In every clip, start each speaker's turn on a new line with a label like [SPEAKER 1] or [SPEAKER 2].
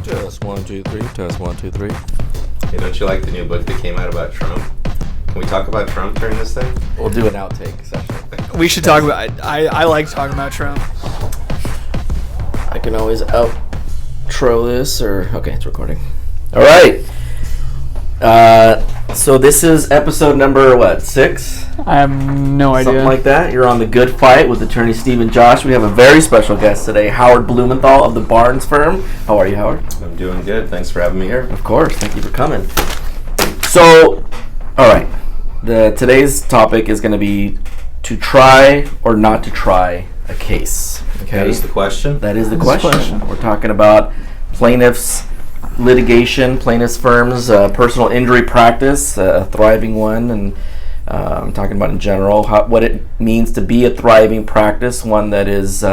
[SPEAKER 1] Test 1, 2, 3. Test 1, 2, 3.
[SPEAKER 2] Hey, don't you like the new book that came out about Trump? Can we talk about Trump during this thing?
[SPEAKER 1] We'll do an outtake session.
[SPEAKER 3] We should talk about. I like talking about Trump.
[SPEAKER 1] I can always outro this, or okay, it's recording. All right. So this is episode number 6?
[SPEAKER 3] I have no idea.
[SPEAKER 1] Something like that. You're on The Good Fight with attorney Steve and Josh. We have a very special guest today, Howard Blumenthal of the Barnes firm. How are you, Howard?
[SPEAKER 2] I'm doing good. Thanks for having me here.
[SPEAKER 1] Of course. Thank you for coming. So, all right. Today's topic is going to be to try or not to try a case. Okay.
[SPEAKER 2] That is the question?
[SPEAKER 1] That is the question. We're talking about plaintiffs' litigation, plaintiffs' firms, personal injury practice, a thriving one, and I'm talking about in general what it means to be a thriving practice, one that is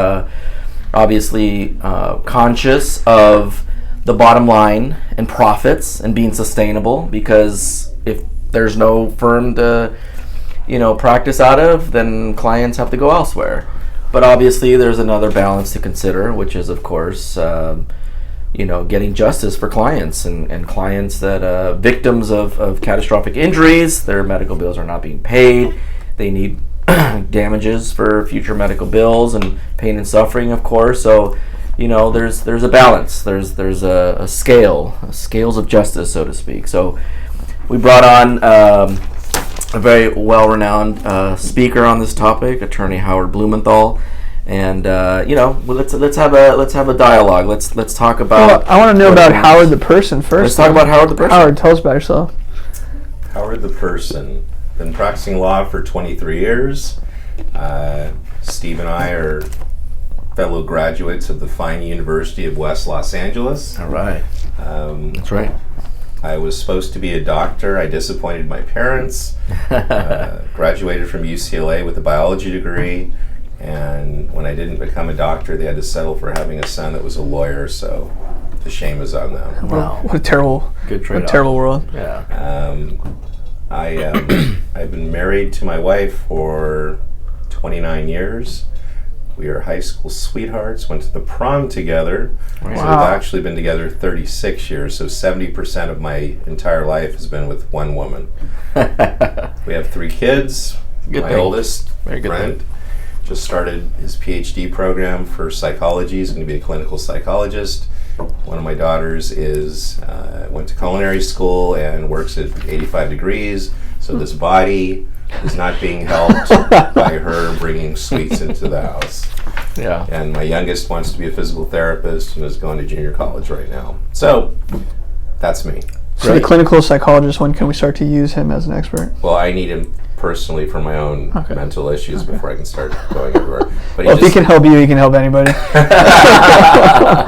[SPEAKER 1] obviously conscious of the bottom line and profits and being sustainable, because if there's no firm to practice out of, then clients have to go elsewhere. But obviously there's another balance to consider, which is of course getting justice for clients and clients that victims of catastrophic injuries. Their medical bills are not being paid. They need damages for future medical bills and pain and suffering, of course. So there's a balance. There's a scales of justice, so to speak. So we brought on a very well-renowned speaker on this topic, attorney Howard Blumenthal. And let's have a dialogue. Let's talk about.
[SPEAKER 3] Well, I want to know about Howard the person first.
[SPEAKER 1] Let's talk about Howard the person.
[SPEAKER 3] Howard, tell us about yourself.
[SPEAKER 2] Howard the person. Been practicing law for 23 years. Steve and I are fellow graduates of the fine University of West Los Angeles.
[SPEAKER 1] All right. That's right.
[SPEAKER 2] I was supposed to be a doctor. I disappointed my parents. Graduated from UCLA with a biology degree. And when I didn't become a doctor, they had to settle for having a son that was a lawyer, so the shame is on them.
[SPEAKER 3] Wow. What a terrible world.
[SPEAKER 1] Yeah.
[SPEAKER 2] I've been married to my wife for 29 years. We are high school sweethearts, went to the prom together.
[SPEAKER 1] Wow.
[SPEAKER 2] So we've actually been together 36 years, so 70% of my entire life has been with one woman. We have 3 kids.
[SPEAKER 1] Good
[SPEAKER 2] my
[SPEAKER 1] thing.
[SPEAKER 2] oldest,
[SPEAKER 1] Very good
[SPEAKER 2] Brent,
[SPEAKER 1] thing.
[SPEAKER 2] just started his PhD program for psychology. He's going to be a clinical psychologist. One of my daughters went to culinary school and works at 85 degrees. So this body is not being helped by her bringing sweets into the house.
[SPEAKER 1] Yeah.
[SPEAKER 2] And my youngest wants to be a physical therapist and is going to junior college right now. So that's me.
[SPEAKER 3] So
[SPEAKER 1] Great.
[SPEAKER 3] the clinical psychologist, when can we start to use him as an expert?
[SPEAKER 2] Well, I need him personally for my own mental issues before I can start going everywhere. But
[SPEAKER 3] Well, if he can help you, he can help anybody.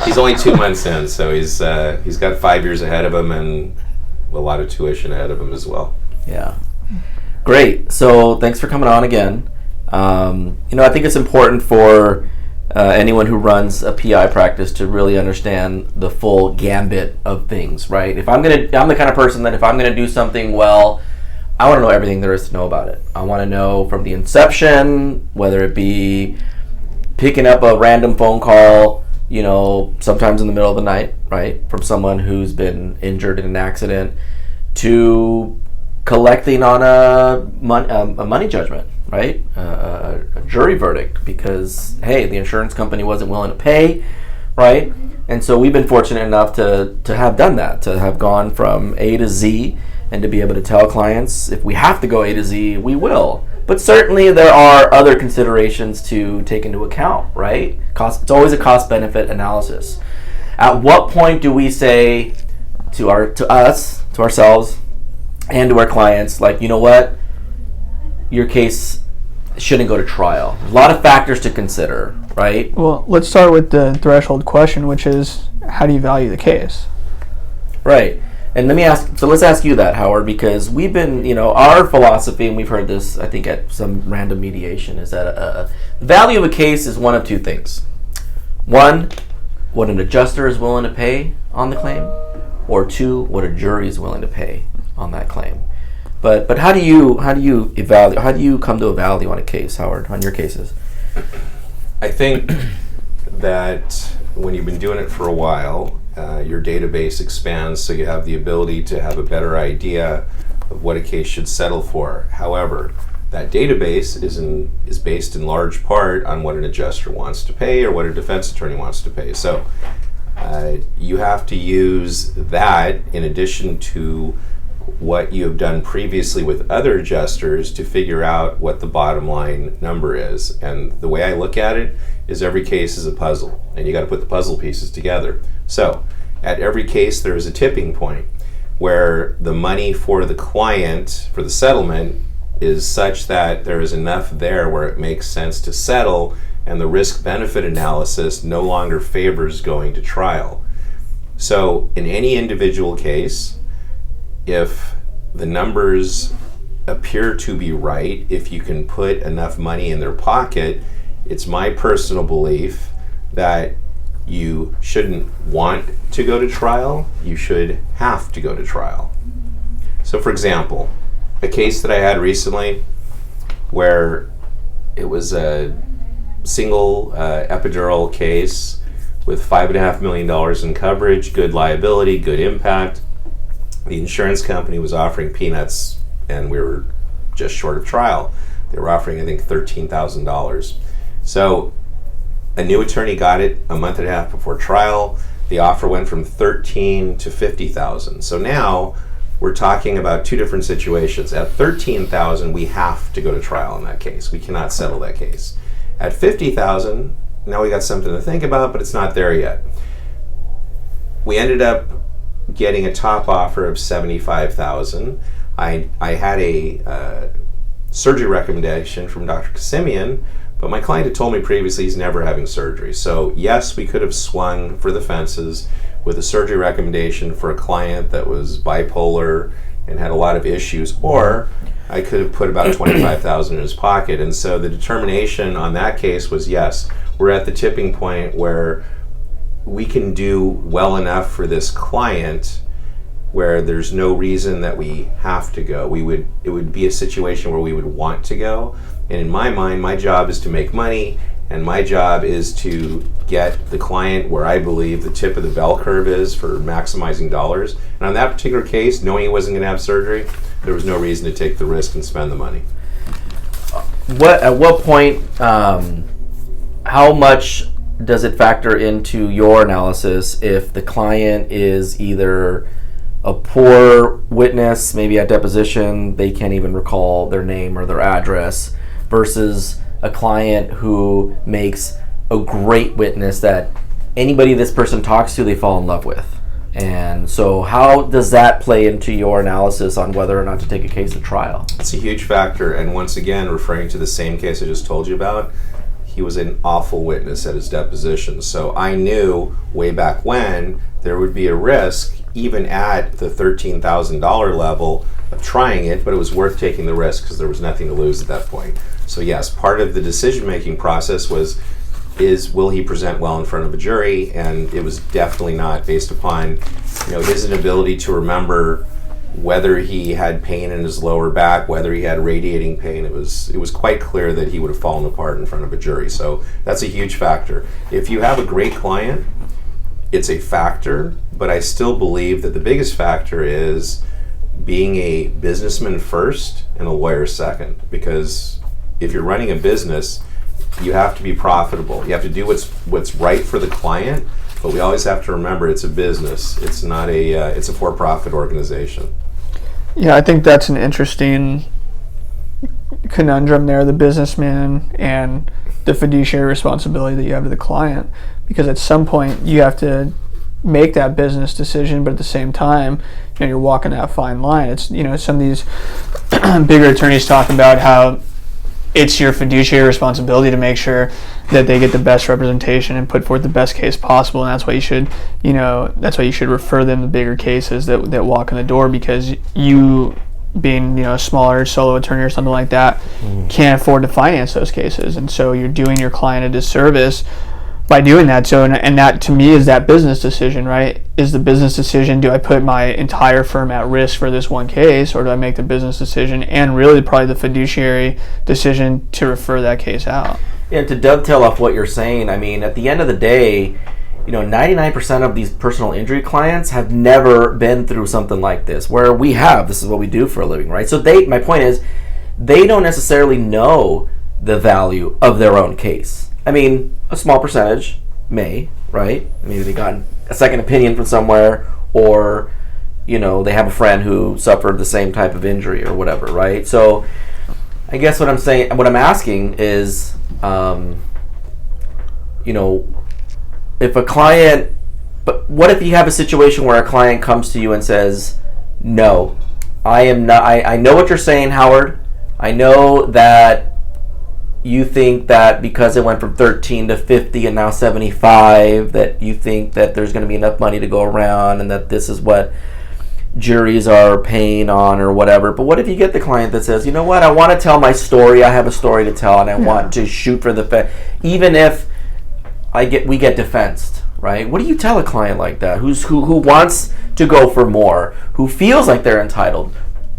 [SPEAKER 2] He's only 2 months in, so he's got 5 years ahead of him and a lot of tuition ahead of him as well.
[SPEAKER 1] Yeah. Great. So thanks for coming on again. I think it's important for anyone who runs a PI practice to really understand the full gambit of things, right? I'm the kind of person that if I'm gonna do something well, I want to know everything there is to know about it. I want to know from the inception, whether it be picking up a random phone call, sometimes in the middle of the night, right, from someone who's been injured in an accident, to collecting on a money judgment, right, a jury verdict, because, hey, the insurance company wasn't willing to pay, right? And so we've been fortunate enough to have done that, to have gone from A to Z, and to be able to tell clients, if we have to go A to Z, we will. But certainly there are other considerations to take into account, right? It's always a cost-benefit analysis. At what point do we say to ourselves, and to our clients, like, you know what? Your case shouldn't go to trial. There's a lot of factors to consider, right?
[SPEAKER 3] Well, let's start with the threshold question, which is, how do you value the case?
[SPEAKER 1] Right. And let's ask you that, Howard, because we've been, our philosophy, and we've heard this, I think, at some random mediation, is that the value of a case is one of 2 things. One, what an adjuster is willing to pay on the claim, or 2, what a jury is willing to pay on that claim. But how do you evaluate? How do you come to a value on a case, Howard, on your cases?
[SPEAKER 2] I think that when you've been doing it for a while your database expands, so you have the ability to have a better idea of what a case should settle for. However, that database is based in large part on what an adjuster wants to pay or what a defense attorney wants to pay. So you have to use that in addition to what you have done previously with other adjusters to figure out what the bottom line number is. And the way I look at it is every case is a puzzle, and you got to put the puzzle pieces together. So at every case there is a tipping point where the money for the client, for the settlement, is such that there is enough there where it makes sense to settle, and the risk-benefit analysis no longer favors going to trial. So in any individual case, if the numbers appear to be right, if you can put enough money in their pocket, it's my personal belief that you shouldn't want to go to trial, you should have to go to trial. So for example, a case that I had recently where it was a single epidural case with $5.5 million in coverage, good liability, good impact. The insurance company was offering peanuts, and we were just short of trial. They were offering, I think, $13,000. So a new attorney got it a month and a half before trial. The offer went from $13,000 to $50,000. So now we're talking about two different situations. At $13,000, we have to go to trial in that case. We cannot settle that case. At $50,000, now we got something to think about, but it's not there yet. We ended up getting a top offer of $75,000. I had a surgery recommendation from Dr. Kasimian, but my client had told me previously he's never having surgery. So yes, we could have swung for the fences with a surgery recommendation for a client that was bipolar and had a lot of issues, or I could have put about $25,000 in his pocket. And so the determination on that case was, yes, we're at the tipping point where we can do well enough for this client where there's no reason that we have to go. It would be a situation where we would want to go. And in my mind, my job is to make money, and my job is to get the client where I believe the tip of the bell curve is for maximizing dollars. And on that particular case, knowing he wasn't going to have surgery, there was no reason to take the risk and spend the money.
[SPEAKER 1] At what point, how much does it factor into your analysis if the client is either a poor witness, maybe at deposition, they can't even recall their name or their address, versus a client who makes a great witness that anybody this person talks to, they fall in love with? And so how does that play into your analysis on whether or not to take a case to trial?
[SPEAKER 2] It's a huge factor, and once again, referring to the same case I just told you about, he was an awful witness at his deposition. So I knew way back when there would be a risk, even at the $13,000 level, of trying it, but it was worth taking the risk because there was nothing to lose at that point. So yes, part of the decision-making process will he present well in front of a jury, and it was definitely not based upon his inability to remember whether he had pain in his lower back, whether he had radiating pain. It was quite clear that he would have fallen apart in front of a jury. So that's a huge factor. If you have a great client, it's a factor, but I still believe that the biggest factor is being a businessman first and a lawyer second. Because if you're running a business, you have to be profitable. You have to do what's right for the client, but we always have to remember it's a business. It's not it's a for-profit organization.
[SPEAKER 3] Yeah, I think that's an interesting conundrum there, the businessman and the fiduciary responsibility that you have to the client, because at some point you have to make that business decision, but at the same time, you're walking that fine line. It's some of these bigger attorneys talk about how it's your fiduciary responsibility to make sure that they get the best representation and put forth the best case possible, and that's why you should refer them to bigger cases that walk in the door, because you, being a smaller solo attorney or something like that, can't afford to finance those cases, and so you're doing your client a disservice by doing that. So, and that to me is that business decision, right? Is the business decision, do I put my entire firm at risk for this one case, or do I make the business decision and really probably the fiduciary decision to refer that case out?
[SPEAKER 1] And to dovetail off what you're saying, I mean, at the end of the day, 99% of these personal injury clients have never been through something like this, where we have. This is what we do for a living, right? So my point is, they don't necessarily know the value of their own case. I mean, a small percentage may, right? Maybe they got a second opinion from somewhere, or they have a friend who suffered the same type of injury or whatever, right? So I guess what I'm asking is, if a client, but what if you have a situation where a client comes to you and says, no, I am not, I know what you're saying, Howard. I know that you think that because it went from 13 to 50 and now 75, that you think that there's going to be enough money to go around, and that this is what juries are paying on or whatever. But what if you get the client that says, you know what, I want to tell my story, I have a story to tell, and I want to shoot for the even if we get defensed, right? What do you tell a client like that who wants to go for more, who feels like they're entitled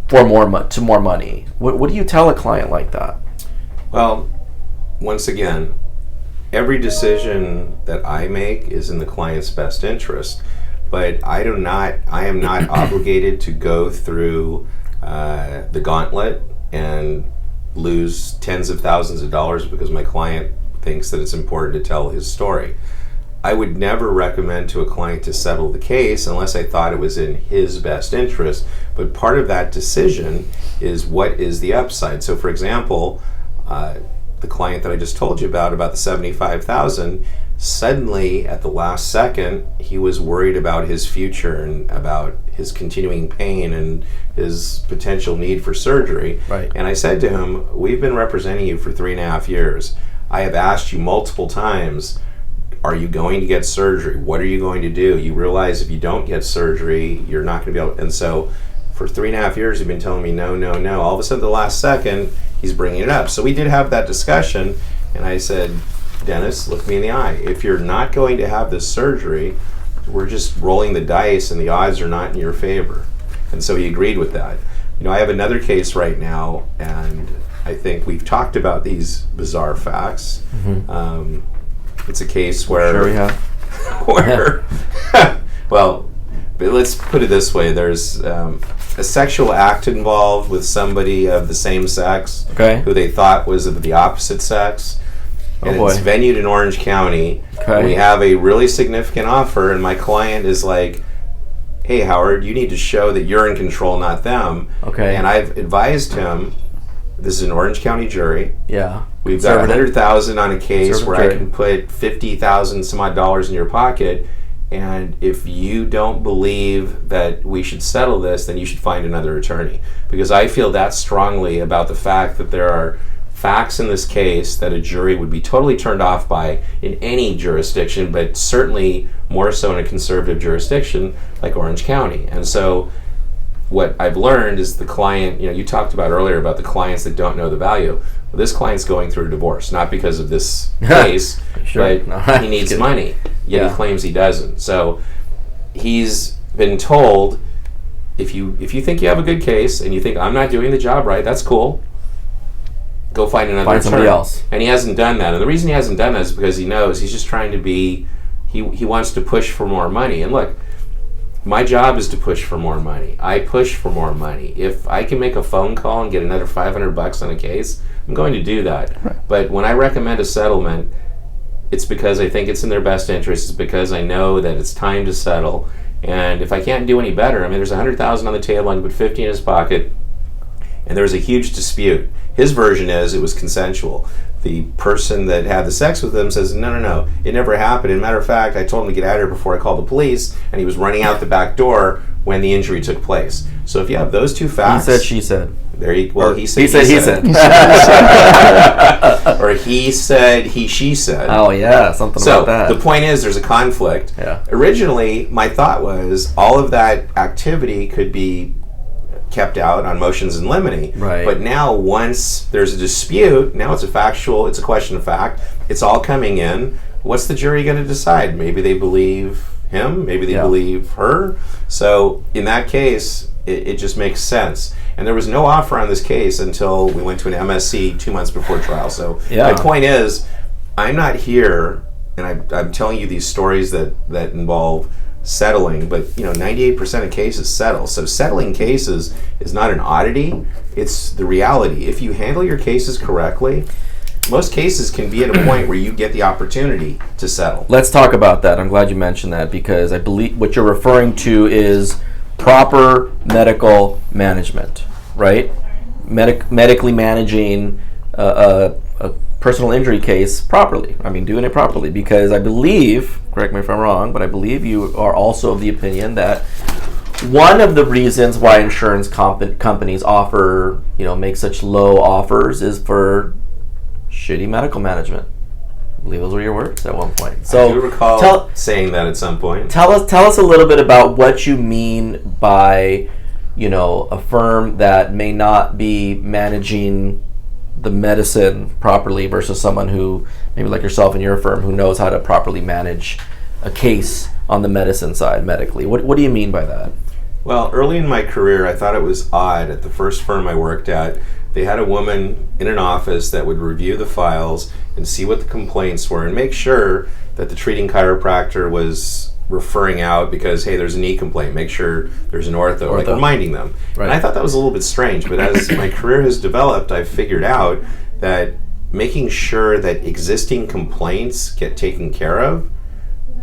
[SPEAKER 1] for more money? What do you tell a client like that?
[SPEAKER 2] Well, once again, every decision that I make is in the client's best interest, but I am not obligated to go through the gauntlet and lose tens of thousands of dollars because my client thinks that it's important to tell his story. I would never recommend to a client to settle the case unless I thought it was in his best interest. But part of that decision is what is the upside. So for example, the client that I just told you about the $75,000, suddenly at the last second, he was worried about his future and about his continuing pain and his potential need for surgery.
[SPEAKER 1] Right.
[SPEAKER 2] And I said to him, we've been representing you for 3.5 years. I have asked you multiple times, are you going to get surgery? What are you going to do? You realize if you don't get surgery, you're not going to be able. And so for 3.5 years, you've been telling me no, no, no. All of a sudden, the last second, he's bringing it up. So we did have that discussion, and I said, Dennis, look me in the eye. If you're not going to have this surgery, we're just rolling the dice, and the odds are not in your favor. And so he agreed with that. I have another case right now, and I think we've talked about these bizarre facts. Mm-hmm. It's a case where,
[SPEAKER 1] sure we have.
[SPEAKER 2] Well, but let's put it this way: there's a sexual act involved with somebody of the same sex, who they thought was of the opposite sex, and it's venued in Orange County. We have a really significant offer, and my client is like, "Hey, Howard, you need to show that you're in control, not them." And I've advised him. This is an Orange County jury.
[SPEAKER 1] Yeah.
[SPEAKER 2] We've got $100,000 on a case where I can put $50,000 some odd dollars in your pocket, and if you don't believe that we should settle this, then you should find another attorney. Because I feel that strongly about the fact that there are facts in this case that a jury would be totally turned off by in any jurisdiction, but certainly more so in a conservative jurisdiction like Orange County. And so what I've learned is the client, you talked about earlier about the clients that don't know the value. Well, this client's going through a divorce, not because of this case, but he needs money, yet he claims he doesn't. So he's been told, if you think you have a good case and you think I'm not doing the job right, that's cool. Go find another attorney.
[SPEAKER 1] Somebody else.
[SPEAKER 2] And he hasn't done that. And the reason he hasn't done that is because he knows he's just trying to be, he wants to push for more money. And look, my job is to push for more money. I push for more money. If I can make a phone call and get another $500 on a case, I'm going to do that. Right. But when I recommend a settlement, it's because I think it's in their best interest. It's because I know that it's time to settle. And if I can't do any better, there's $100,000 on the table, I can put 50 in his pocket, and there's a huge dispute. His version is it was consensual. The person that had the sex with him says, no, it never happened. As a matter of fact, I told him to get out of here before I called the police, and he was running out the back door when the injury took place. So if you have those two facts...
[SPEAKER 1] He said, she said.
[SPEAKER 2] He said. Or he said, she said.
[SPEAKER 1] Oh, yeah, something about that.
[SPEAKER 2] So the point is there's a conflict.
[SPEAKER 1] Yeah.
[SPEAKER 2] Originally, my thought was all of that activity could be kept out on motions in limine.
[SPEAKER 1] Right.
[SPEAKER 2] But now once there's a dispute, now it's a question of fact. It's all coming in. What's the jury going to decide? Maybe they believe him, maybe they believe her. So in that case, it just makes sense. And there was no offer on this case until we went to an MSC 2 months before trial. So my point is, I'm not here and I'm telling you these stories that involve settling, but 98% of cases settle. So settling cases is not an oddity, it's the reality. If you handle your cases correctly, most cases can be at a point where you get the opportunity to settle.
[SPEAKER 1] Let's talk about that. I'm glad you mentioned that, because I believe what you're referring to is proper medical management, right? Medically managing a personal injury case properly. I mean, doing it properly, because I believe, correct me if I'm wrong, but I believe you are also of the opinion that one of the reasons why insurance companies offer, make such low offers is for shitty medical management. I believe those were your words at one point. So
[SPEAKER 2] I do recall saying that at some point.
[SPEAKER 1] Tell us a little bit about what you mean by, a firm that may not be managing the medicine properly versus someone who, maybe like yourself and your firm, who knows how to properly manage a case on the medicine side medically. What do you mean by that?
[SPEAKER 2] Well, early in my career, I thought it was odd. At the first firm I worked at, they had a woman in an office that would review the files and see what the complaints were and make sure that the treating chiropractor was referring out because, hey, there's a knee complaint, make sure there's an ortho. Like reminding them. Right. And I thought that was a little bit strange, but as my career has developed, I've figured out that making sure that existing complaints get taken care of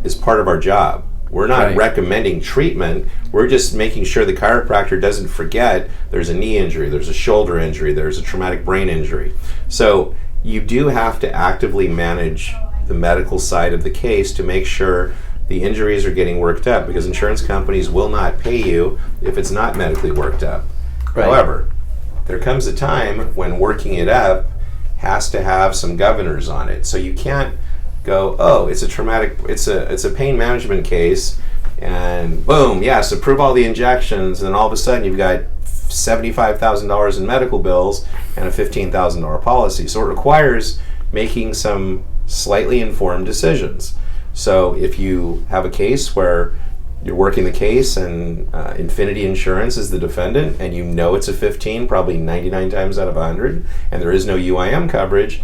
[SPEAKER 2] is part of our job. We're not recommending treatment, we're just making sure the chiropractor doesn't forget there's a knee injury, there's a shoulder injury, there's a traumatic brain injury. So you do have to actively manage the medical side of the case to make sure the injuries are getting worked up, because insurance companies will not pay you if it's not medically worked up. Right. However, there comes a time when working it up has to have some governors on it. So you can't go, oh, it's a pain management case, and boom, yes, approve all the injections, and then all of a sudden you've got $75,000 in medical bills and a $15,000 policy. So it requires making some slightly informed decisions. So if you have a case where you're working the case and Infinity Insurance is the defendant and you know it's a 15, probably 99 times out of 100, and there is no UIM coverage,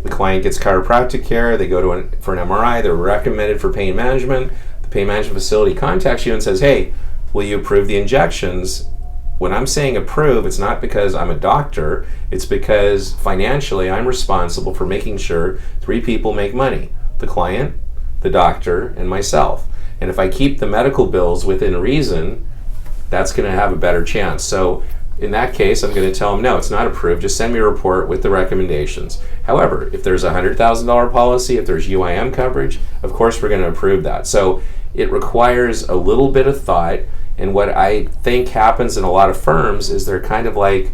[SPEAKER 2] the client gets chiropractic care, they go for an MRI, they're recommended for pain management, the pain management facility contacts you and says, hey, will you approve the injections? When I'm saying approve, it's not because I'm a doctor, it's because financially I'm responsible for making sure 3 people make money: the client, the doctor, and myself. And if I keep the medical bills within reason, that's going to have a better chance. So in that case, I'm going to tell them, no, it's not approved, just send me a report with the recommendations. However, if there's a $100,000 policy, if there's UIM coverage, of course we're going to approve that. So it requires a little bit of thought, and what I think happens in a lot of firms is they're kind of like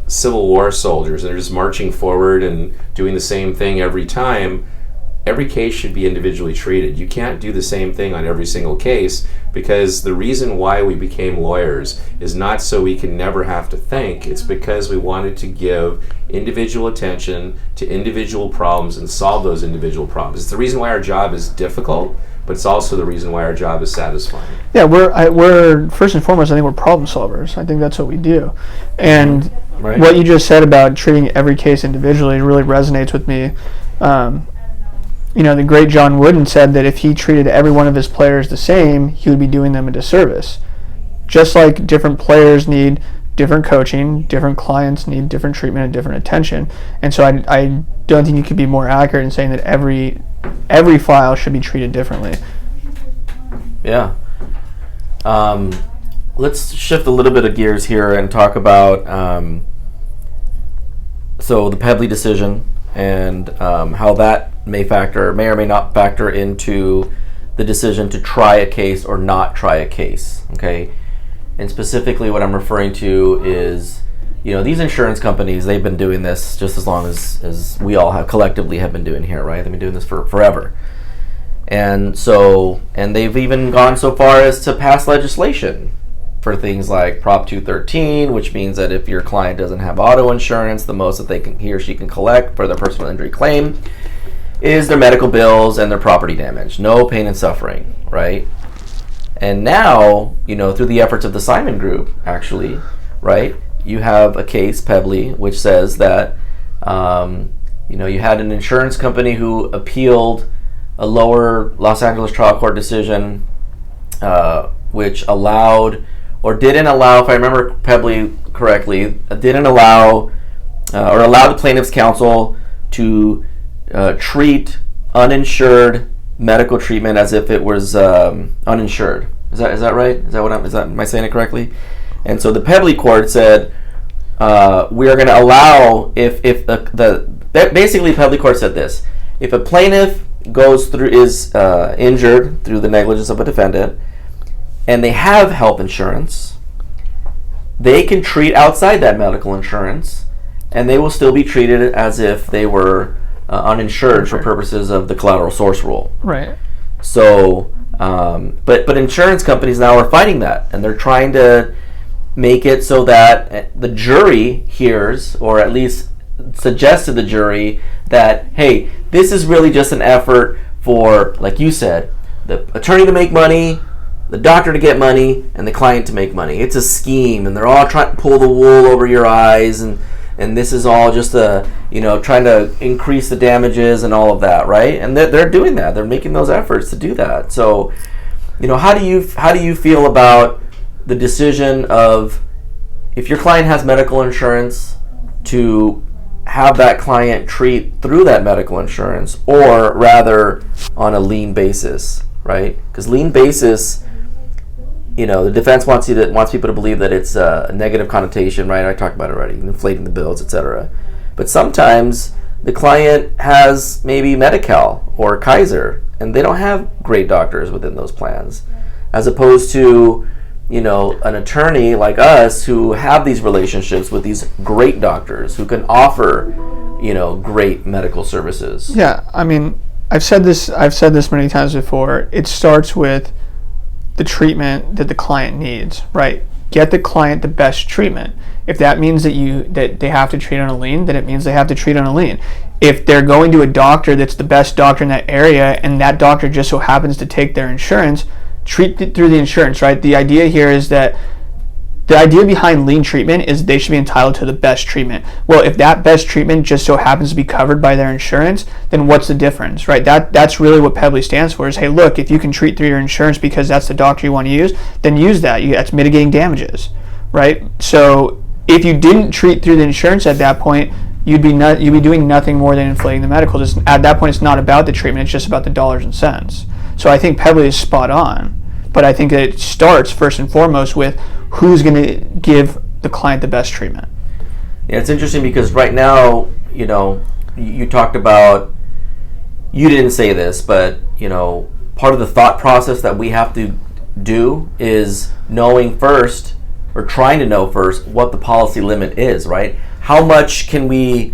[SPEAKER 2] Civil War soldiers. They're just marching forward and doing the same thing every time. Every case should be individually treated. You can't do the same thing on every single case, because the reason why we became lawyers is not so we can never have to think. It's because we wanted to give individual attention to individual problems and solve those individual problems. It's the reason why our job is difficult, but it's also the reason why our job is satisfying.
[SPEAKER 3] Yeah, we're first and foremost, I think we're problem solvers. I think that's what we do. And what you just said about treating every case individually really resonates with me. The great John Wooden said that if he treated every one of his players the same, he would be doing them a disservice. Just like different players need different coaching, different clients need different treatment and different attention. And so I don't think you could be more accurate in saying that every file should be treated differently.
[SPEAKER 1] Yeah. Let's shift a little bit of gears here and talk about so the Pebley decision and how that may or may not factor into the decision to try a case or not try a case. Okay, and specifically what I'm referring to is, these insurance companies, they've been doing this just as long as we all have collectively have been doing here, right? They've been doing this for forever. And they've even gone so far as to pass legislation for things like Prop 213, which means that if your client doesn't have auto insurance, the most that he or she can collect for their personal injury claim is their medical bills and their property damage. No pain and suffering, right? And now, through the efforts of the Simon Group, actually, right, you have a case, Pebley, which says that, you had an insurance company who appealed a lower Los Angeles trial court decision, which allowed or didn't allow, if I remember Pebley correctly, didn't allow or allowed the plaintiff's counsel to treat uninsured medical treatment as if it was uninsured. Is that right? Am I saying it correctly? And so the Pebley court said we are going to allow basically Pebley court said this: if a plaintiff is injured through the negligence of a defendant, and they have health insurance, they can treat outside that medical insurance, and they will still be treated as if they were uninsured for purposes of the collateral source rule.
[SPEAKER 3] Right.
[SPEAKER 1] So, but insurance companies now are fighting that, and they're trying to make it so that the jury hears, or at least suggests to the jury, that, hey, this is really just an effort for, like you said, the attorney to make money, the doctor to get money, and the client to make money. It's a scheme, and they're all trying to pull the wool over your eyes, and this is all just trying to increase the damages and all of that, right? And they're doing that. They're making those efforts to do that. So, how do you feel about the decision of, if your client has medical insurance, to have that client treat through that medical insurance, or rather on a lien basis, right? Because lien basis, the defense wants people to believe that it's a negative connotation, right? I talked about it already, inflating the bills, etc. But sometimes the client has maybe Medi-Cal or Kaiser, and they don't have great doctors within those plans, as opposed to an attorney like us who have these relationships with these great doctors who can offer great medical services.
[SPEAKER 3] Yeah, I mean, I've said this many times before. It starts with the treatment that the client needs, right? Get the client the best treatment. If that means that they have to treat on a lien, then it means they have to treat on a lien. If they're going to a doctor that's the best doctor in that area, and that doctor just so happens to take their insurance, treat it through the insurance, right? The idea here is that the idea behind lien treatment is they should be entitled to the best treatment. Well, if that best treatment just so happens to be covered by their insurance, then what's the difference, right? That's really what Pebley stands for, is, hey, look, if you can treat through your insurance because that's the doctor you want to use, then use that. That's mitigating damages, right? So if you didn't treat through the insurance at that point, you'd be doing nothing more than inflating the medicals. At that point, it's not about the treatment, it's just about the dollars and cents. So I think Pebley is spot on, but I think that it starts first and foremost with who's going to give the client the best treatment.
[SPEAKER 1] Yeah, it's interesting because right now, you talked about, you didn't say this, but part of the thought process that we have to do is knowing first, or trying to know first, what the policy limit is, right? How much can we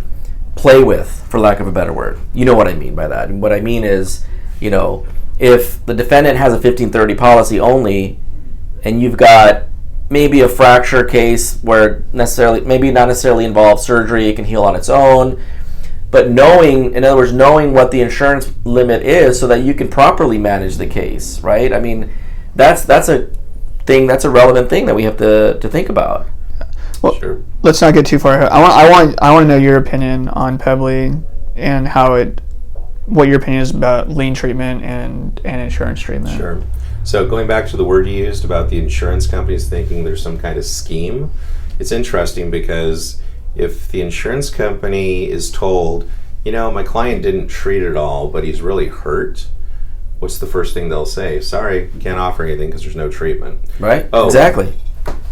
[SPEAKER 1] play with, for lack of a better word? You know what I mean by that. And what I mean is, if the defendant has a 1530 policy only, and you've got maybe a fracture case where maybe not necessarily involves surgery, it can heal on its own, but knowing what the insurance limit is so that you can properly manage the case, right? I mean, that's a relevant thing that we have to think about.
[SPEAKER 3] Well,
[SPEAKER 2] sure.
[SPEAKER 3] Let's not get too far ahead. I want to know your opinion on Pebley and what your opinion is about lien treatment and insurance treatment.
[SPEAKER 2] Sure. So going back to the word you used about the insurance companies thinking there's some kind of scheme, it's interesting because if the insurance company is told, my client didn't treat at all, but he's really hurt, what's the first thing they'll say? Sorry, can't offer anything because there's no treatment.
[SPEAKER 1] Right?
[SPEAKER 2] Oh,
[SPEAKER 1] exactly.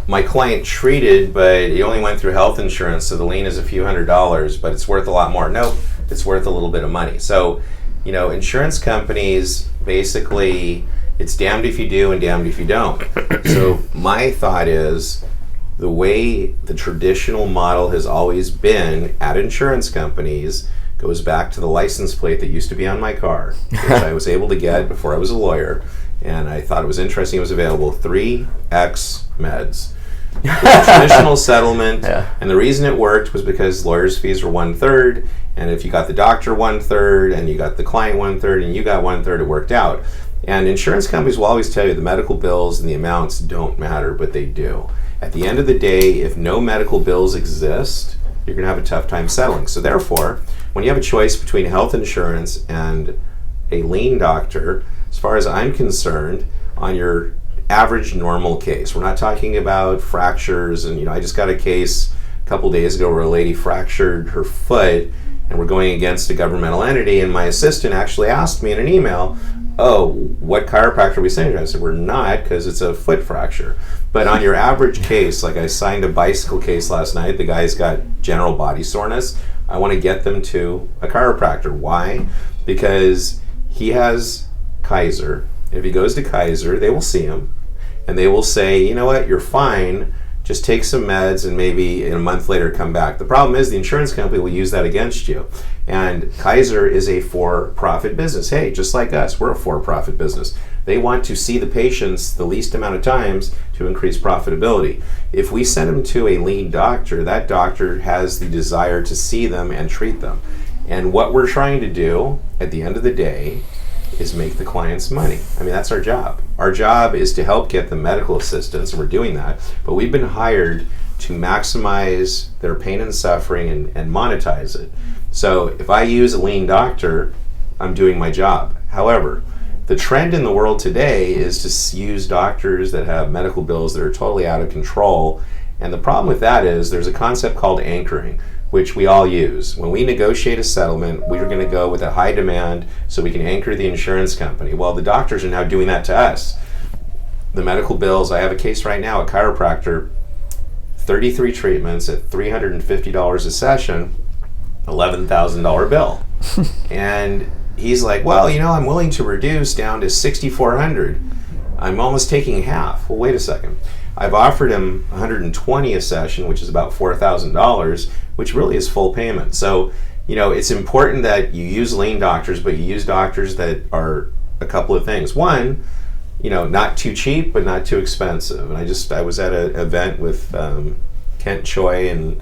[SPEAKER 2] My client treated, but he only went through health insurance, so the lien is a few $100s, but it's worth a lot more. Nope, it's worth a little bit of money. So, insurance companies, basically, it's damned if you do and damned if you don't. So my thought is, the way the traditional model has always been at insurance companies goes back to the license plate that used to be on my car, which I was able to get before I was a lawyer, and I thought it was interesting. It was available 3X meds. It was a traditional settlement, and the reason it worked was because lawyers' fees were 1/3, and if you got the doctor 1/3, and you got the client 1/3, and you got 1/3, it worked out. And insurance companies will always tell you the medical bills and the amounts don't matter, but they do. At the end of the day, if no medical bills exist, you're going to have a tough time settling. So therefore, when you have a choice between health insurance and a lien doctor, as far as I'm concerned, on your average normal case. We're not talking about fractures, and I just got a case a couple days ago where a lady fractured her foot, and we're going against a governmental entity, and my assistant actually asked me in an email, oh, what chiropractor are we sending to? I said, we're not, because it's a foot fracture. But on your average case, like I signed a bicycle case last night, the guy's got general body soreness, I want to get them to a chiropractor. Why? Because he has Kaiser. If he goes to Kaiser, they will see him, and they will say, you know what, you're fine, just take some meds and maybe a month later come back. The problem is the insurance company will use that against you. And Kaiser is a for-profit business. Hey, just like us, we're a for-profit business. They want to see the patients the least amount of times to increase profitability. If we send them to a lean doctor, that doctor has the desire to see them and treat them. And what we're trying to do at the end of the day is make the clients money. I mean, that's our job. Our job is to help get them medical assistance, and we're doing that. But we've been hired to maximize their pain and suffering and monetize it. So if I use a lean doctor, I'm doing my job. However, the trend in the world today is to use doctors that have medical bills that are totally out of control. And the problem with that is there's a concept called anchoring, which we all use. When we negotiate a settlement, we're going to go with a high demand so we can anchor the insurance company. Well, the doctors are now doing that to us. The medical bills, I have a case right now, a chiropractor, 33 treatments at $350 a session, $11,000 bill. And he's like, well, I'm willing to reduce down to $6,400. I'm almost taking half. Well, wait a second. I've offered him $120 a session, which is about $4,000, which really is full payment. So, it's important that you use lean doctors, but you use doctors that are a couple of things. One, not too cheap, but not too expensive. And I was at an event with Kent Choi in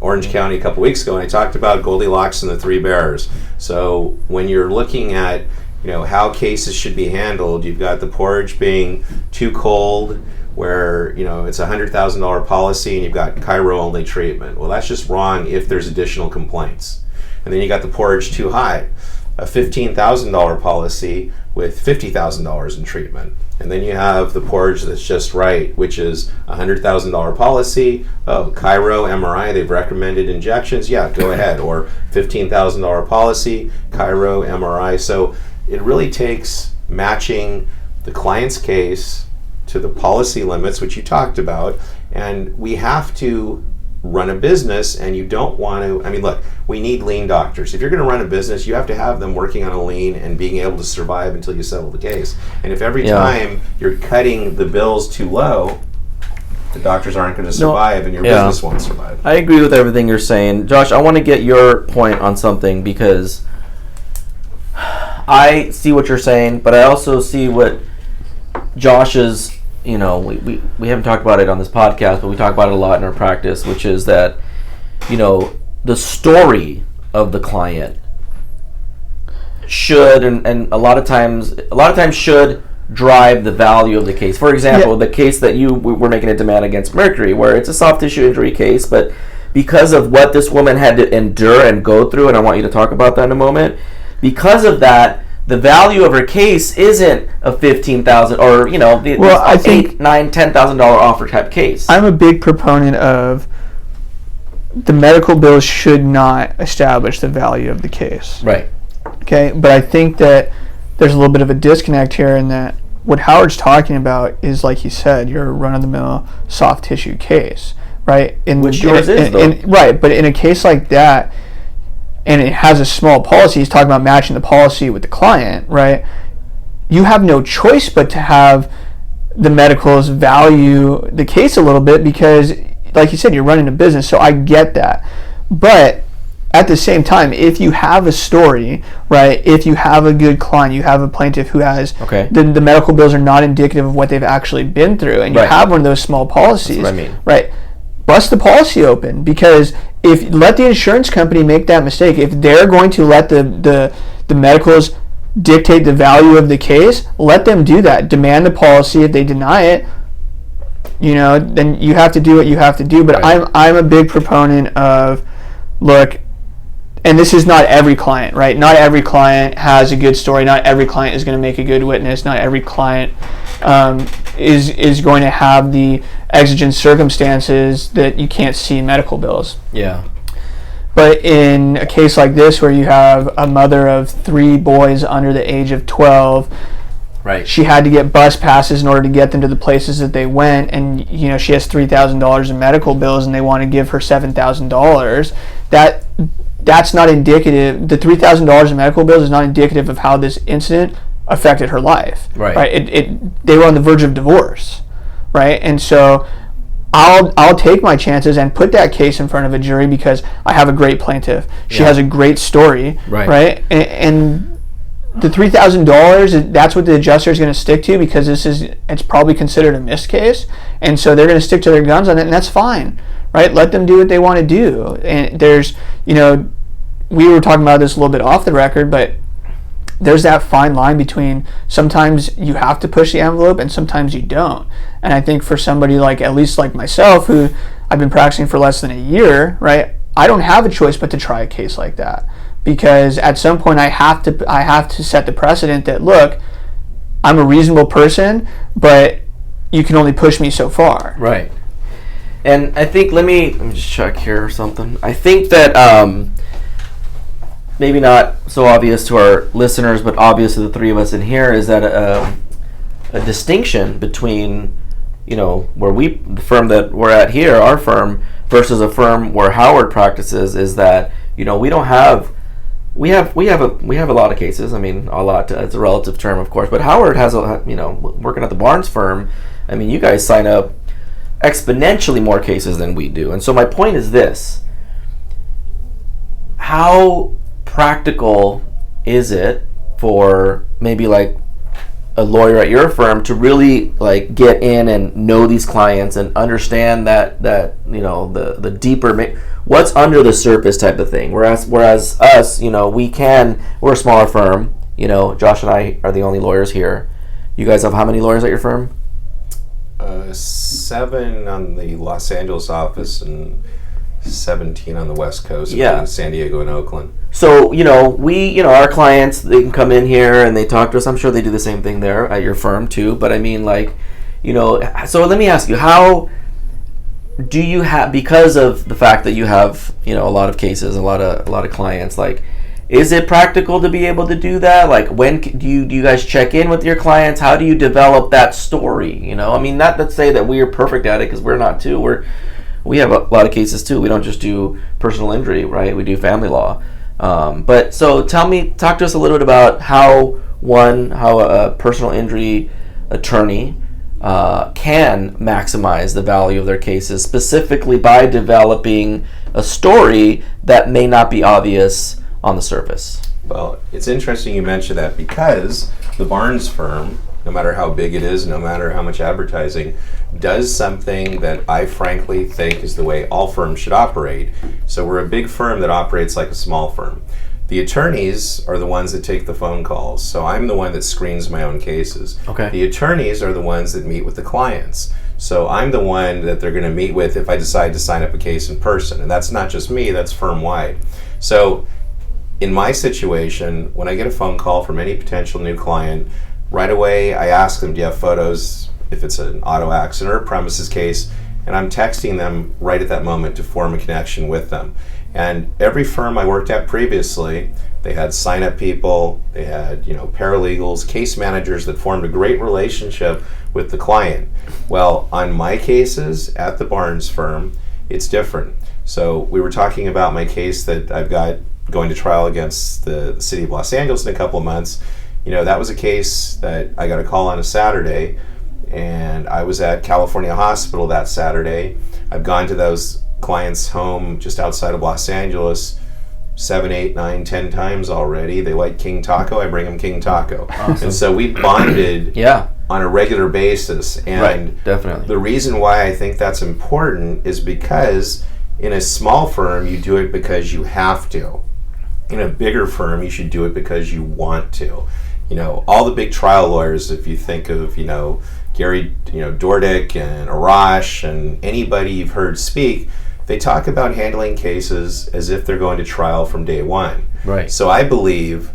[SPEAKER 2] Orange County a couple weeks ago, and I talked about Goldilocks and the Three Bears. So when you're looking at how cases should be handled, you've got the porridge being too cold, where it's a $100,000 policy and you've got chiro only treatment. Well, that's just wrong if there's additional complaints. And then you got the porridge too high, a $15,000 policy with $50,000 in treatment. And then you have the porridge that's just right, which is a $100,000 policy. Oh, chiro, MRI, they've recommended injections. Yeah, go ahead. Or $15,000 policy, chiro, MRI. So it really takes matching the client's case to the policy limits, which you talked about, and we have to run a business, and you don't want to, look, we need lean doctors. If you're going to run a business, you have to have them working on a lean and being able to survive until you settle the case. And if every time you're cutting the bills too low, the doctors aren't going to survive and your business won't survive.
[SPEAKER 1] I agree with everything you're saying. Josh, I want to get your point on something, because I see what you're saying, but I also see what Josh's, we haven't talked about it on this podcast, but we talk about it a lot in our practice, which is that, the story of the client should, and a lot of times should drive the value of the case. For example, the case that we're making a demand against Mercury, where it's a soft tissue injury case, but because of what this woman had to endure and go through, and I want you to talk about that in a moment, because of that, the value of her case isn't a $15,000 or I think $8,000, $9,000, $10,000 offer type case.
[SPEAKER 3] I'm a big proponent of the medical bills should not establish the value of the case.
[SPEAKER 1] Right.
[SPEAKER 3] Okay, but I think that there's a little bit of a disconnect here in that what Howard's talking about is, like he said, your run-of-the-mill soft tissue case, right?
[SPEAKER 1] Which yours is, though.
[SPEAKER 3] Right, but in a case like that, and it has a small policy, he's talking about matching the policy with the client, right? You have no choice but to have the medicals value the case a little bit because, like you said, you're running a business, so I get that. But at the same time, if you have a story, right, if you have a good client, you have a plaintiff who has, the medical bills are not indicative of what they've actually been through, and you have one of those small policies,
[SPEAKER 1] that's what I mean.
[SPEAKER 3] Right, bust the policy open, because if let the insurance company make that mistake, if they're going to let the medicals dictate the value of the case, let them do that. Demand the policy. If they deny it, then you have to do what you have to do. But I'm a big proponent of, look, and this is not every client, right? Not every client has a good story. Not every client is going to make a good witness. Not every client is going to have the exigent circumstances that you can't see in medical bills.
[SPEAKER 1] Yeah.
[SPEAKER 3] But in a case like this, where you have a mother of 3 boys under the age of 12,
[SPEAKER 1] right,
[SPEAKER 3] she had to get bus passes in order to get them to the places that they went, and she has $3,000 in medical bills, and they want to give her $7,000. That's not indicative. The $3,000 in medical bills is not indicative of how this incident affected her life.
[SPEAKER 1] Right.
[SPEAKER 3] They were on the verge of divorce, right? And so I'll take my chances and put that case in front of a jury because I have a great plaintiff. She has a great story, right? And the $3,000, that's what the adjuster is going to stick to because it's probably considered a missed case, and so they're going to stick to their guns on it, and that's fine, right? Let them do what they want to do. And there's, we were talking about this a little bit off the record, but there's that fine line between sometimes you have to push the envelope and sometimes you don't. And I think for somebody at least like myself, who I've been practicing for less than a year, right? I don't have a choice but to try a case like that. Because at some point I have to set the precedent that, look, I'm a reasonable person, but you can only push me so far.
[SPEAKER 1] Right. And I think, let me just check here or something. I think that maybe not so obvious to our listeners, but obvious to the three of us in here, is that a distinction between, the firm that we're at here, our firm, versus a firm where Howard practices, is that, we have a lot of cases. I mean, a lot. It's a relative term, of course. But Howard has working at the Barnes firm. I mean, you guys sign up exponentially more cases than we do. And so my point is this: how practical is it for maybe a lawyer at your firm to really get in and know these clients and understand that the deeper what's under the surface type of thing, whereas us, we're a smaller firm. Josh and I are the only lawyers here. You guys have how many lawyers at your firm?
[SPEAKER 2] 7 on the Los Angeles office and 17 on the West Coast, including San Diego and Oakland. So,
[SPEAKER 1] our clients, they can come in here and they talk to us. I'm sure they do the same thing there at your firm too. But I mean, so let me ask you, how do you have, because of the fact that you have, a lot of cases, a lot of clients, is it practical to be able to do that? When do you guys check in with your clients? How do you develop that story? I mean, not to say that we are perfect at it, because we're not too. We have a lot of cases too. We don't just do personal injury, right? We do family law. But so talk to us a little bit about how a personal injury attorney can maximize the value of their cases, specifically by developing a story that may not be obvious on the surface.
[SPEAKER 2] Well, it's interesting you mention that, because the Barnes firm, no matter how big it is, no matter how much advertising, does something that I frankly think is the way all firms should operate. So we're a big firm that operates like a small firm. The attorneys are the ones that take the phone calls. So I'm the one that screens my own cases.
[SPEAKER 1] Okay.
[SPEAKER 2] The attorneys are the ones that meet with the clients. So I'm the one that they're going to meet with if I decide to sign up a case in person. And that's not just me, that's firm-wide. So in my situation, when I get a phone call from any potential new client, right away I ask them, do you have photos if it's an auto accident or a premises case? And I'm texting them right at that moment to form a connection with them. And every firm I worked at previously, they had sign-up people, they had paralegals, case managers that formed a great relationship with the client. Well, on my cases at the Barnes firm, it's different. So we were talking about my case that I've got going to trial against the city of Los Angeles in a couple of months. That was a case that I got a call on a Saturday, and I was at California Hospital that Saturday. I've gone to those clients' home just outside of Los Angeles 7, 8, 9, 10 times already. They like King Taco, I bring them King Taco. Awesome. And so we bonded on a regular basis. And
[SPEAKER 1] right, definitely.
[SPEAKER 2] The reason why I think that's important is because in a small firm, you do it because you have to. In a bigger firm, you should do it because you want to. All the big trial lawyers, if you think of, Gary, Dordick and Arash and anybody you've heard speak, they talk about handling cases as if they're going to trial from day one.
[SPEAKER 1] Right.
[SPEAKER 2] So I believe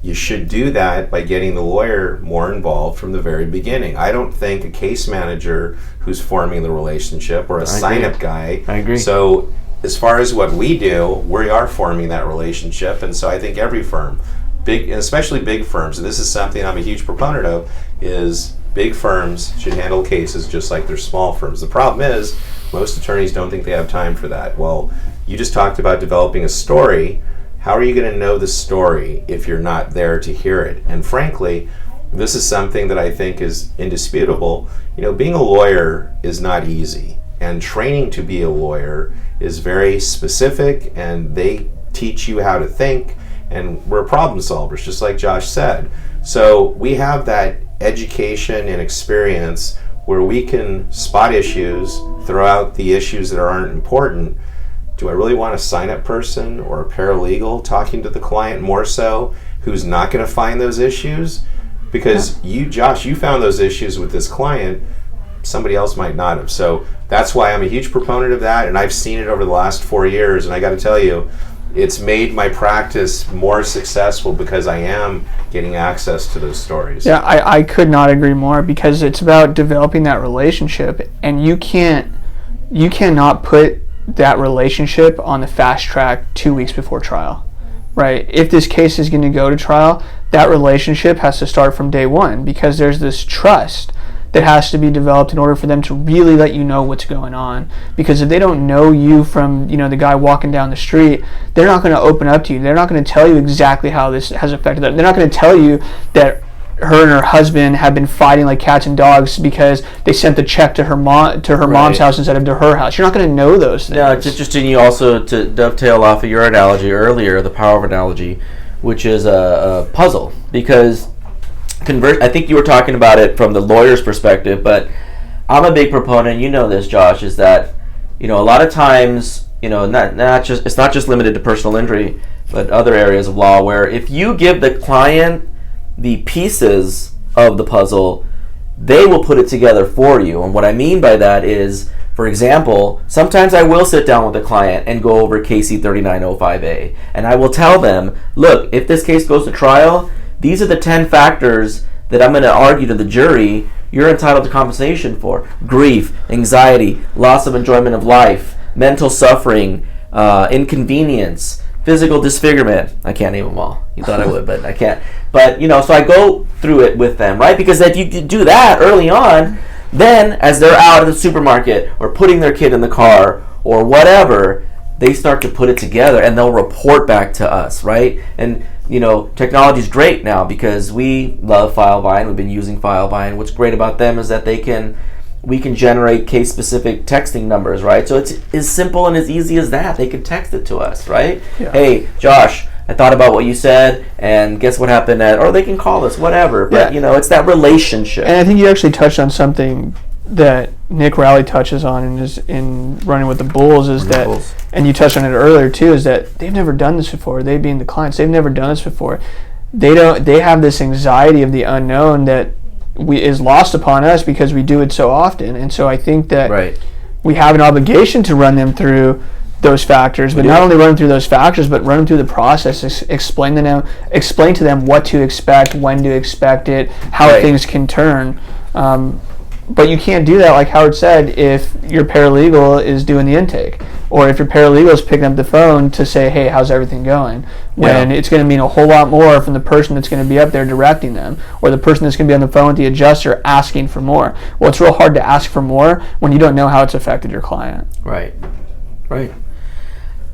[SPEAKER 2] you should do that by getting the lawyer more involved from the very beginning. I don't think a case manager who's forming the relationship or a sign-up guy.
[SPEAKER 1] I agree.
[SPEAKER 2] So as far as what we do, we are forming that relationship, and so I think every firm, big, and especially big firms, and this is something I'm a huge proponent of, is big firms should handle cases just like they're small firms. The problem is most attorneys don't think they have time for that. Well, you just talked about developing a story. How are you going to know the story if you're not there to hear it? And frankly, this is something that I think is indisputable. You know, being a lawyer is not easy, and training to be a lawyer is very specific, and they teach you how to think, and we're problem solvers, just like Josh said. So we have that education and experience where we can spot issues, throw out the issues that aren't important. Do I really want a sign-up person or a paralegal talking to the client more so, who's not going to find those issues? Because you, Josh, you found those issues with this client, somebody else might not have. So that's why I'm a huge proponent of that, and I've seen it over the last 4 years, and I got to tell you, it's made my practice more successful because I am getting access to those stories.
[SPEAKER 3] Yeah, I could not agree more, because it's about developing that relationship, and you cannot put that relationship on the fast track 2 weeks before trial, right? If this case is going to go to trial, that relationship has to start from day one, because there's this trust that has to be developed in order for them to really let you know what's going on. Because if they don't know you from, the guy walking down the street, they're not going to open up to you. They're not going to tell you exactly how this has affected them. They're not going to tell you that her and her husband have been fighting like cats and dogs because they sent the check to her mom's house instead of to her house. You're not going to know those things.
[SPEAKER 1] Now, it's interesting you also, to dovetail off of your analogy earlier, the power of analogy, which is a puzzle, because I think you were talking about it from the lawyer's perspective, but I'm a big proponent, you know this, Josh, is that, a lot of times, it's not just limited to personal injury, but other areas of law, where if you give the client the pieces of the puzzle, they will put it together for you. And what I mean by that is, for example, sometimes I will sit down with a client and go over KC 3905A, and I will tell them, look, if this case goes to trial, these are the 10 factors that I'm going to argue to the jury you're entitled to compensation for. Grief, anxiety, loss of enjoyment of life, mental suffering, inconvenience, physical disfigurement. I can't name them all. You thought I would, but I can't. But, so I go through it with them, right? Because if you do that early on, then as they're out at the supermarket or putting their kid in the car or whatever, they start to put it together and they'll report back to us, right? And technology is great now because we love FileVine. We've been using FileVine. What's great about them is that we can generate case-specific texting numbers, right? So it's as simple and as easy as that. They can text it to us, right? Yeah. Hey, Josh, I thought about what you said, and guess what happened or they can call us, whatever. But, it's that relationship.
[SPEAKER 3] And I think you actually touched on something that Nick Rowley touches on in Running with the Bulls, and you touched on it earlier too, is that they've never done this before. They being the clients, they've never done this before. They have this anxiety of the unknown that is lost upon us because we do it so often. And so I think that we have an obligation to run them through those factors, but not only run them through those factors, but run them through the process, explain to them what to expect, when to expect it, how things can turn. But you can't do that, like Howard said, if your paralegal is doing the intake, or if your paralegal is picking up the phone to say, hey, how's everything going? When it's going to mean a whole lot more from the person that's going to be up there directing them, or the person that's going to be on the phone with the adjuster asking for more. Well, it's real hard to ask for more when you don't know how it's affected your client.
[SPEAKER 1] Right.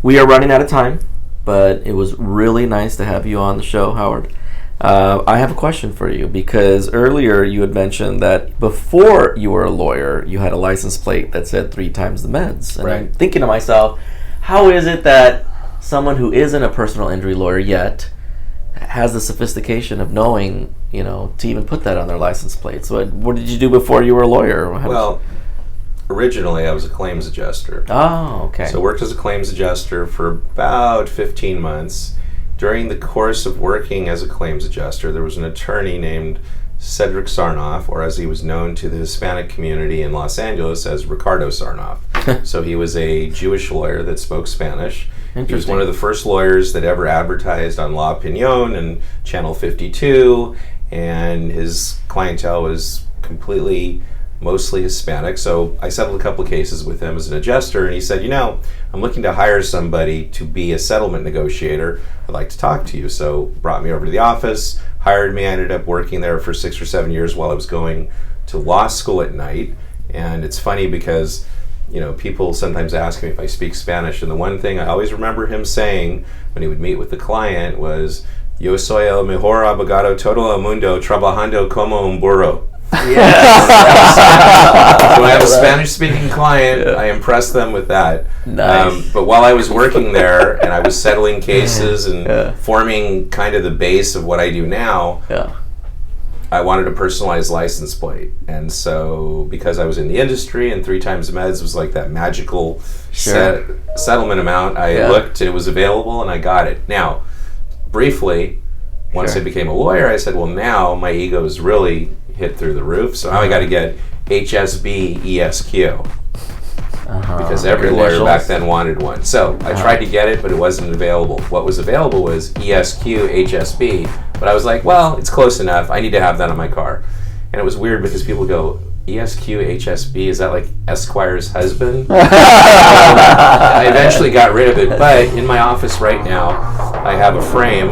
[SPEAKER 1] We are running out of time, but it was really nice to have you on the show, Howard. I have a question for you, because earlier you had mentioned that before you were a lawyer, you had a license plate that said 3 times the meds. And I'm thinking to myself, how is it that someone who isn't a personal injury lawyer yet has the sophistication of knowing, to even put that on their license plate? So what did you do before you were a lawyer?
[SPEAKER 2] Well, originally I was a claims adjuster.
[SPEAKER 1] Oh, okay.
[SPEAKER 2] So I worked as a claims adjuster for about 15 months. During the course of working as a claims adjuster, there was an attorney named Cedric Sarnoff, or as he was known to the Hispanic community in Los Angeles as Ricardo Sarnoff. So he was a Jewish lawyer that spoke Spanish. He was one of the first lawyers that ever advertised on La Opinion and Channel 52, and his clientele was mostly Hispanic. So I settled a couple of cases with him as an adjuster, and he said, I'm looking to hire somebody to be a settlement negotiator. I'd like to talk to you. So brought me over to the office, hired me. I ended up working there for 6 or 7 years while I was going to law school at night. And it's funny because people sometimes ask me if I speak Spanish, and the one thing I always remember him saying when he would meet with the client was, "Yo soy el mejor abogado todo el mundo trabajando como un burro."
[SPEAKER 1] Yes.
[SPEAKER 2] So when I have a Spanish-speaking client, I impress them with that.
[SPEAKER 1] Nice.
[SPEAKER 2] But while I was working there and I was settling cases and forming kind of the base of what I do now, I wanted a personalized license plate. And so because I was in the industry and 3 times meds was like that magical settlement amount, I looked, it was available, and I got it. Now, briefly, once I became a lawyer, I said, well, now my ego is really hit through the roof, so now I got to get HSB ESQ. Because every lawyer back then wanted one. So I tried to get it, but it wasn't available. What was available was ESQ, HSB, but I was like, well, it's close enough. I need to have that on my car. And it was weird because people go, ESQ, HSB, is that like Esquire's husband? I eventually got rid of it, but in my office right now, I have a frame,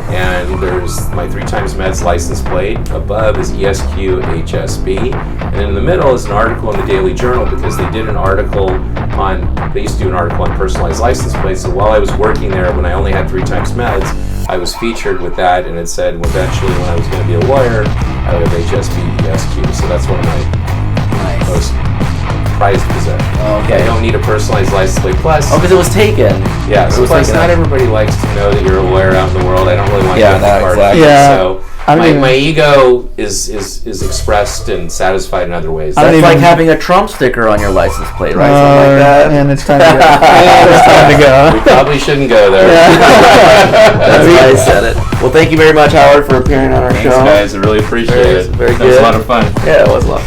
[SPEAKER 2] and there's my 3 times meds license plate. Above is ESQ HSB, and then in the middle is an article in the Daily Journal, because they used to do an article on personalized license plates. So while I was working there, when I only had 3 times meds, I was featured with that, and it said eventually when I was going to be a lawyer, I would have HSB ESQ. So that's one of my most prized possessions.
[SPEAKER 1] Okay.
[SPEAKER 2] I don't need a personalized license plate. Plus,
[SPEAKER 1] because it was taken.
[SPEAKER 2] Yeah, so plus not everybody likes to know that you're a lawyer out in the world. I don't really want to get the part.
[SPEAKER 1] Exactly.
[SPEAKER 2] So my ego is expressed and satisfied in other ways.
[SPEAKER 1] That's like having a Trump sticker on your license plate, right? Something like that.
[SPEAKER 3] And it's time to go. It's time to go.
[SPEAKER 2] We probably shouldn't go there.
[SPEAKER 1] That's why I said it. Well, thank you very much, Howard, for appearing on our show.
[SPEAKER 2] Thanks, guys. I really appreciate it.
[SPEAKER 1] Very
[SPEAKER 2] That
[SPEAKER 1] good.
[SPEAKER 2] was a lot of fun.
[SPEAKER 1] Yeah, it was a lot of fun.